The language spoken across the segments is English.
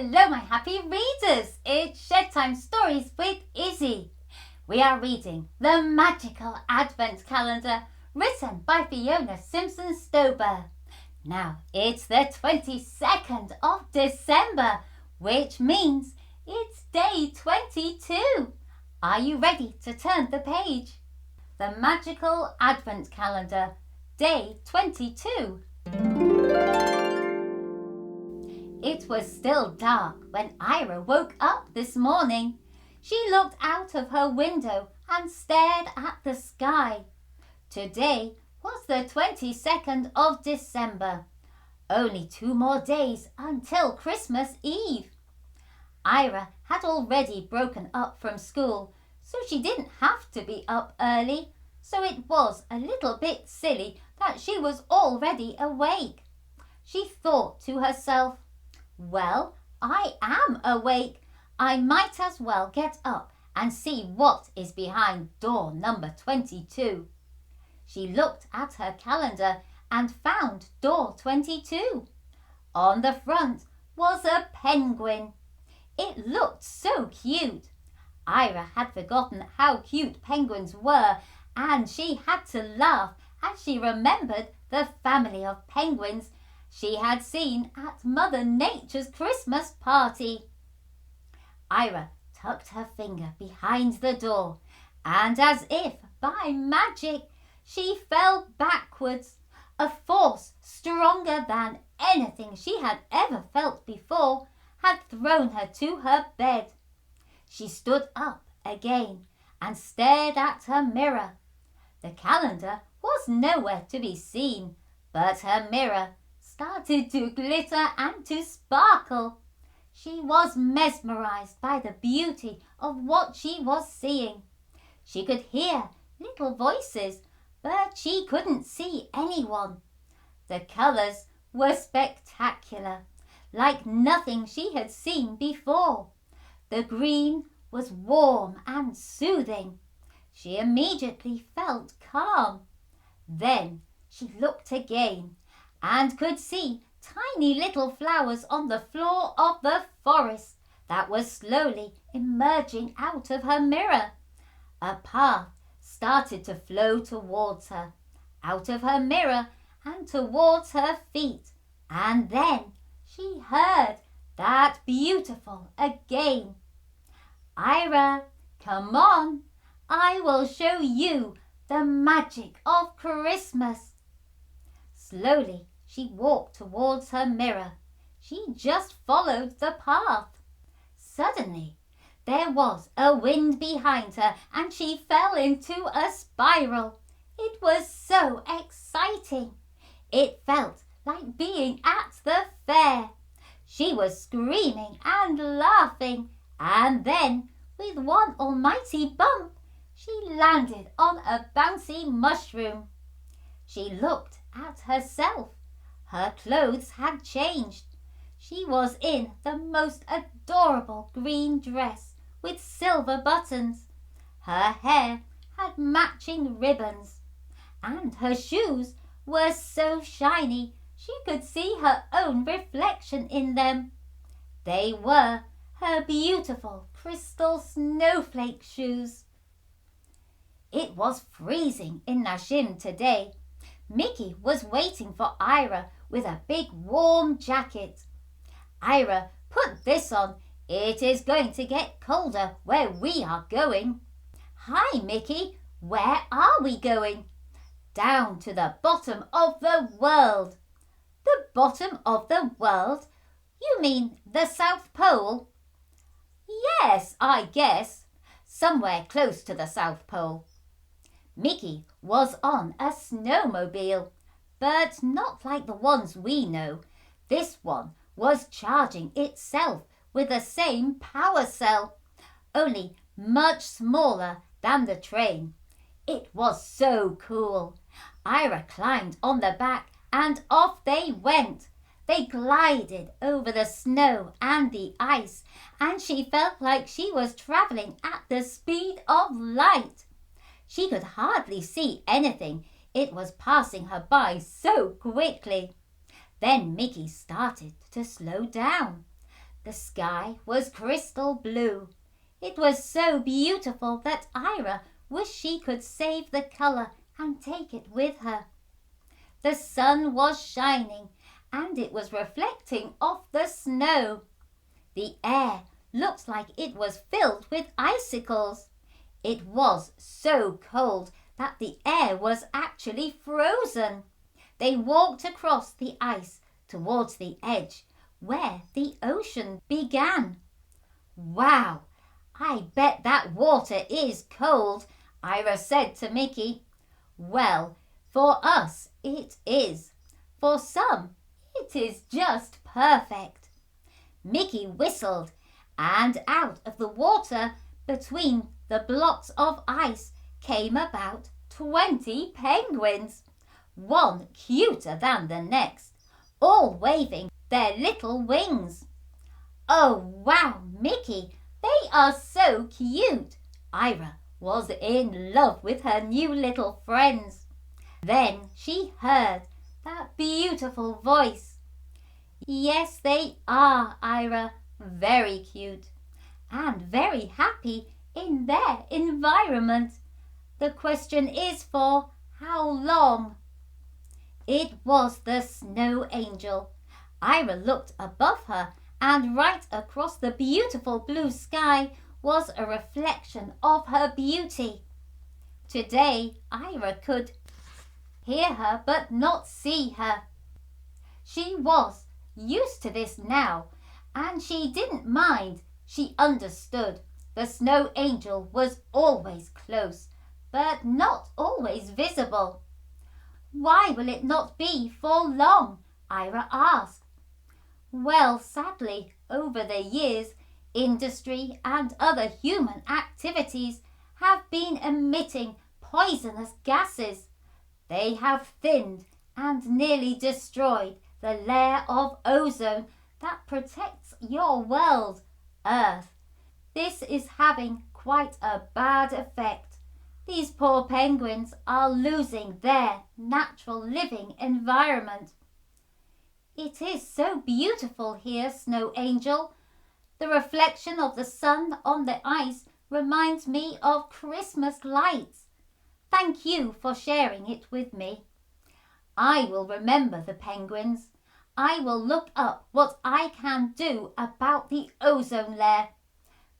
Hello my happy readers, it's Shedtime Stories with Issy. We are reading The Magical Advent Calendar, written by Fiona Simpson-Stober. Now it's the 22nd of December, which means it's day 22. Are you ready to turn the page? The Magical Advent Calendar, day 22. It was still dark when Ayria woke up this morning. She looked out of her window and stared at the sky. Today was the 22nd of December. Only 2 more days until Christmas Eve. Ayria had already broken up from school, so she didn't have to be up early. So it was a little bit silly that she was already awake. She thought to herself, "Well, I am awake. I might as well get up and see what is behind door number 22. She looked at her calendar and found door 22. On the front was a penguin. It looked so cute. Ayria had forgotten how cute penguins were, and she had to laugh as she remembered the family of penguins she had seen at Mother Nature's Christmas party. Ayria tucked her finger behind the door, and as if by magic, she fell backwards. A force stronger than anything she had ever felt before had thrown her to her bed. She stood up again and stared at her mirror. The calendar was nowhere to be seen, but her mirror started to glitter and to sparkle. She was mesmerized by the beauty of what she was seeing. She could hear little voices, but she couldn't see anyone. The colors were spectacular, like nothing she had seen before. The green was warm and soothing. She immediately felt calm. Then she looked again and could see tiny little flowers on the floor of the forest that was slowly emerging out of her mirror. A path started to flow towards her, out of her mirror and towards her feet, and then she heard that beautiful again. "Ayria, come on, I will show you the magic of Christmas." Slowly she walked towards her mirror. She just followed the path. Suddenly there was a wind behind her and she fell into a spiral. It was so exciting. It felt like being at the fair. She was screaming and laughing, and then with one almighty bump she landed on a bouncy mushroom. She looked at herself. Her clothes had changed. She was in the most adorable green dress with silver buttons. Her hair had matching ribbons, and her shoes were so shiny she could see her own reflection in them. They were her beautiful crystal snowflake shoes. It was freezing in Nashim today. Micky was waiting for Ayria with a big warm jacket. "Ayria, put this on. It is going to get colder where we are going." "Hi, Micky. Where are we going?" "Down to the bottom of the world." "The bottom of the world? You mean the South Pole?" "Yes, I guess. Somewhere close to the South Pole." Micky was on a snowmobile, but not like the ones we know. This one was charging itself with the same power cell, only much smaller than the train. It was so cool. Ayria climbed on the back and off they went. They glided over the snow and the ice, and she felt like she was travelling at the speed of light. She could hardly see anything. It was passing her by so quickly. Then Micky started to slow down. The sky was crystal blue. It was so beautiful that Ayria wished she could save the colour and take it with her. The sun was shining and it was reflecting off the snow. The air looked like it was filled with icicles. It was so cold that the air was actually frozen. They walked across the ice towards the edge where the ocean began. "Wow, I bet that water is cold," Ayria said to Micky. "Well, for us it is. For some, it is just perfect." Micky whistled, and out of the water between the blocks of ice came about 20 penguins, one cuter than the next, all waving their little wings. "Oh, wow, Micky, they are so cute." Ayria was in love with her new little friends. Then she heard that beautiful voice. "Yes, they are, Ayria, very cute and very happy in their environment. The question is for how long?" It was the snow angel. Ayria looked above her, and right across the beautiful blue sky was a reflection of her beauty. Today Ayria could hear her but not see her. She was used to this now, and she didn't mind. She understood. The snow angel was always close, but not always visible. "Why will it not be for long?" Ayria asked. "Well, sadly, over the years, industry and other human activities have been emitting poisonous gases. They have thinned and nearly destroyed the layer of ozone that protects your world, Earth. This is having quite a bad effect. These poor penguins are losing their natural living environment." "It is so beautiful here, Snow Angel. The reflection of the sun on the ice reminds me of Christmas lights. Thank you for sharing it with me. I will remember the penguins. I will look up what I can do about the ozone layer.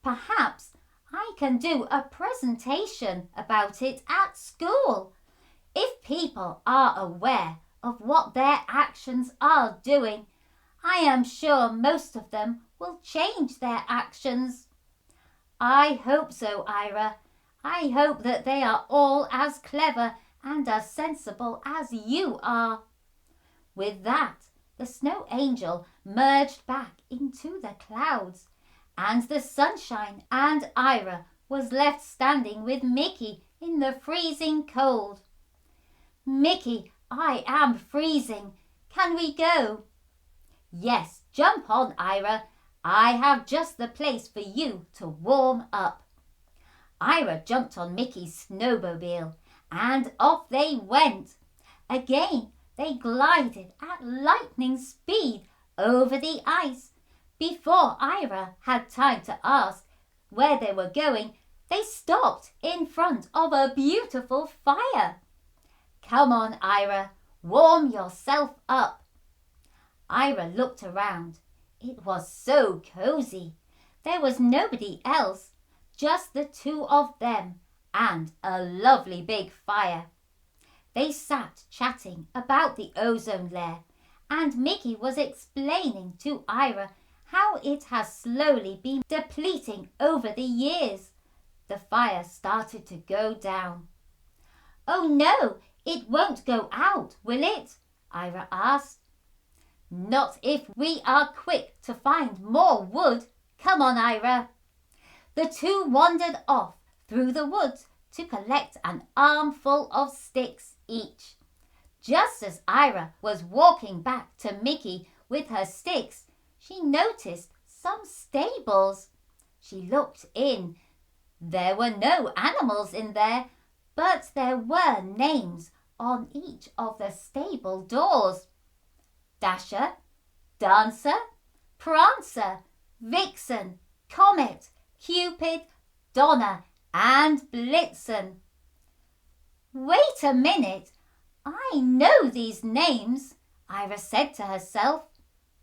Perhaps I can do a presentation about it at school. If people are aware of what their actions are doing, I am sure most of them will change their actions." "I hope so, Ayria. I hope that they are all as clever and as sensible as you are." With that, the snow angel merged back into the clouds, and the sunshine, and Ayria was left standing with Micky in the freezing cold. "Micky, I am freezing. Can we go?" "Yes, jump on, Ayria. I have just the place for you to warm up." Ayria jumped on Micky's snowmobile, and off they went. Again they glided at lightning speed over the ice. Before Ayria had time to ask where they were going, they stopped in front of a beautiful fire. "Come on, Ayria, warm yourself up." Ayria looked around. It was so cozy. There was nobody else, just the two of them and a lovely big fire. They sat chatting about the ozone layer, and Micky was explaining to Ayria how it has slowly been depleting over the years. The fire started to go down. "Oh no, it won't go out, will it?" Ayria asked. "Not if we are quick to find more wood. Come on, Ayria." The two wandered off through the woods to collect an armful of sticks each. Just as Ayria was walking back to Micky with her sticks, she noticed some stables. She looked in. There were no animals in there, but there were names on each of the stable doors. Dasher, Dancer, Prancer, Vixen, Comet, Cupid, Donna and Blitzen. Wait a minute, I know these names, Ayria said to herself.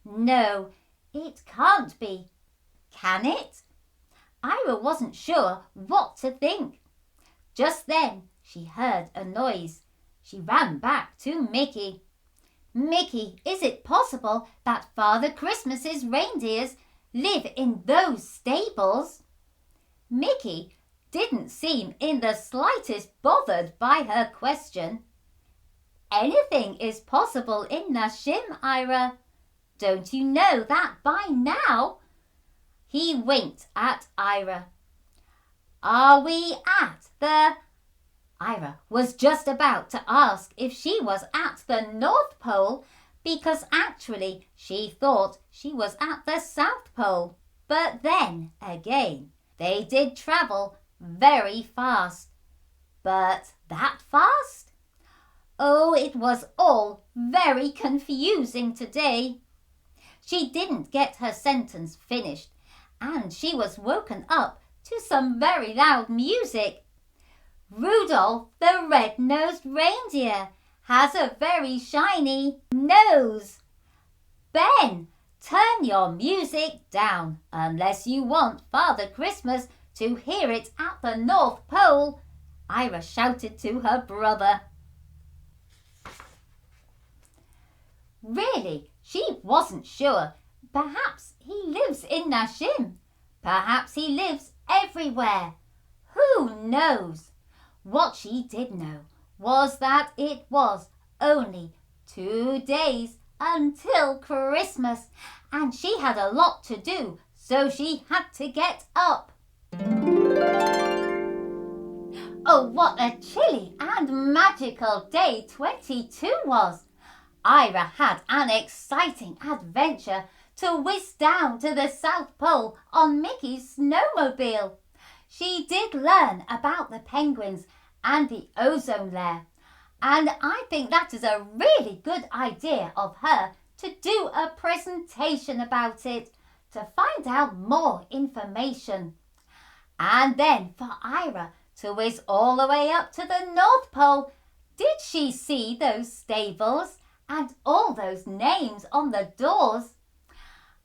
No, it can't be. Can it? Ayria wasn't sure what to think. Just then she heard a noise. She ran back to Micky. Micky, is it possible that Father Christmas's reindeers live in those stables? Micky didn't seem in the slightest bothered by her question. Anything is possible in Nashim, Ayria. Don't you know that by now? He winked at Ayria. Are we at the... Ayria was just about to ask if she was at the North Pole because actually she thought she was at the South Pole. But then again, they did travel very fast. But that fast? Oh, it was all very confusing today. She didn't get her sentence finished, and she was woken up to some very loud music. Rudolph the red-nosed reindeer has a very shiny nose. Ben, turn your music down unless you want Father Christmas to hear it at the North Pole, Ayria shouted to her brother. Really, she wasn't sure. Perhaps he lives in Nashim. Perhaps he lives everywhere. Who knows? What she did know was that it was only 2 days until Christmas, and she had a lot to do, so she had to get up. Oh, what a chilly and magical day 22 was! Ayria had an exciting adventure to whisk down to the South Pole on Micky's snowmobile. She did learn about the penguins and the ozone layer, and I think that is a really good idea of her to do a presentation about it to find out more information. And then for Ayria to whiz all the way up to the North Pole. Did she see those stables and all those names on the doors?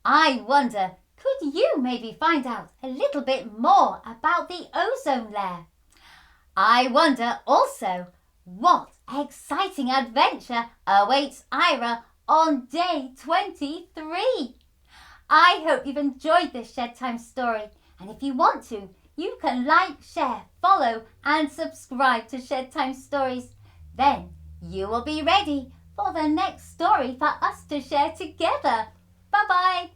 I wonder, could you maybe find out a little bit more about the ozone layer? I wonder also what exciting adventure awaits Ayria on day 23. I hope you've enjoyed this Shed Time story, and if you want to, you can like, share, follow and subscribe to Shed Time Stories. Then you will be ready for the next story for us to share together. Bye-bye.